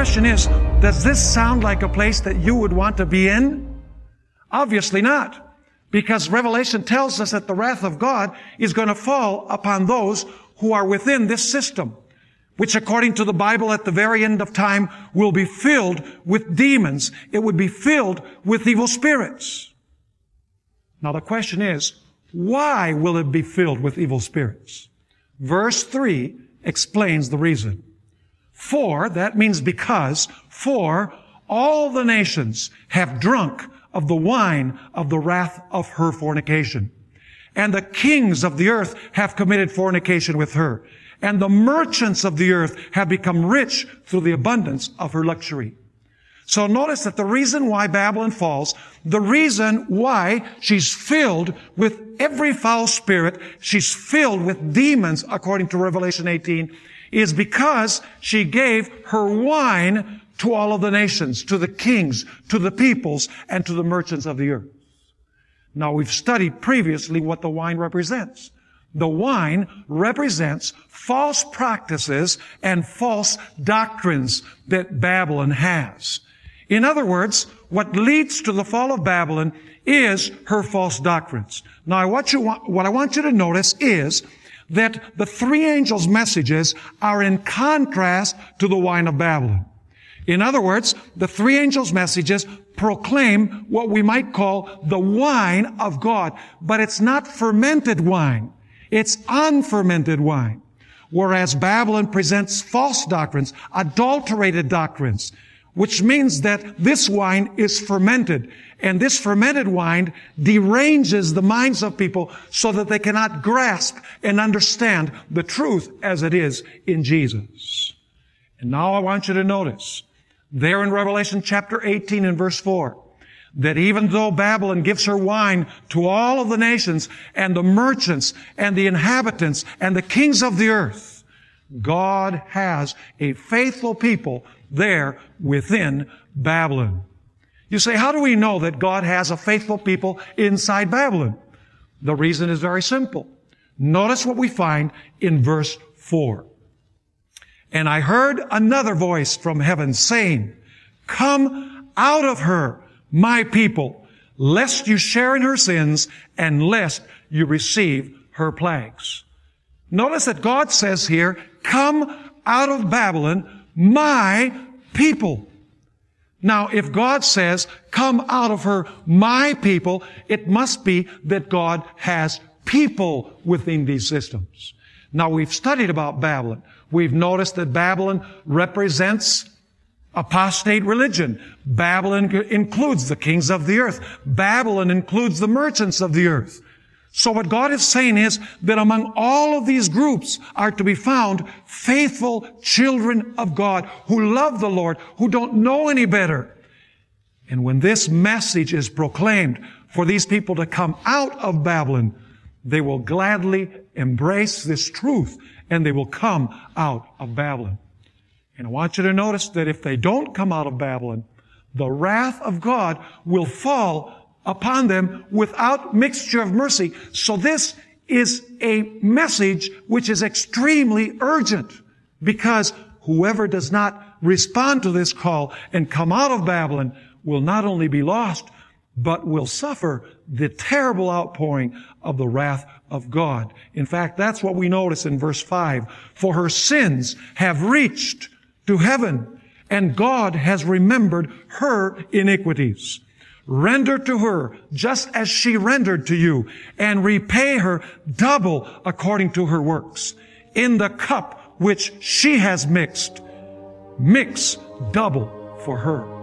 question is, does this sound like a place that you would want to be in? Obviously not. Because Revelation tells us that the wrath of God is going to fall upon those who are within this system, which according to the Bible at the very end of time will be filled with demons. It would be filled with evil spirits. Now the question is, why will it be filled with evil spirits? Verse 3 explains the reason. For, that means because, for all the nations have drunk of the wine of the wrath of her fornication. And the kings of the earth have committed fornication with her. And the merchants of the earth have become rich through the abundance of her luxury. So notice that the reason why Babylon falls, the reason why she's filled with every foul spirit, she's filled with demons, according to Revelation 18, is because she gave her wine to all of the nations, to the kings, to the peoples, and to the merchants of the earth. Now, we've studied previously what the wine represents. The wine represents false practices and false doctrines that Babylon has. In other words, what leads to the fall of Babylon is her false doctrines. Now, what I want you to notice is that the three angels' messages are in contrast to the wine of Babylon. In other words, the three angels' messages proclaim what we might call the wine of God, but it's not fermented wine. It's unfermented wine. Whereas Babylon presents false doctrines, adulterated doctrines, which means that this wine is fermented. And this fermented wine deranges the minds of people so that they cannot grasp and understand the truth as it is in Jesus. And now I want you to notice, there in Revelation chapter 18 and verse 4, that even though Babylon gives her wine to all of the nations and the merchants and the inhabitants and the kings of the earth, God has a faithful people there within Babylon. You say, how do we know that God has a faithful people inside Babylon? The reason is very simple. Notice what we find in verse 4. And I heard another voice from heaven saying, come out of her, my people, lest you share in her sins and lest you receive her plagues. Notice that God says here, come out of Babylon, my people. Now, if God says, come out of her, my people, it must be that God has people within these systems. Now, we've studied about Babylon. We've noticed that Babylon represents apostate religion. Babylon includes the kings of the earth. Babylon includes the merchants of the earth. So what God is saying is that among all of these groups are to be found faithful children of God who love the Lord, who don't know any better. And when this message is proclaimed for these people to come out of Babylon, they will gladly embrace this truth and they will come out of Babylon. And I want you to notice that if they don't come out of Babylon, the wrath of God will fall upon them without mixture of mercy. So this is a message which is extremely urgent, because whoever does not respond to this call and come out of Babylon will not only be lost, but will suffer the terrible outpouring of the wrath of God. In fact, that's what we notice in verse 5. For her sins have reached to heaven, and God has remembered her iniquities. Render to her just as she rendered to you, and repay her double according to her works. In the cup which she has mixed, mix double for her.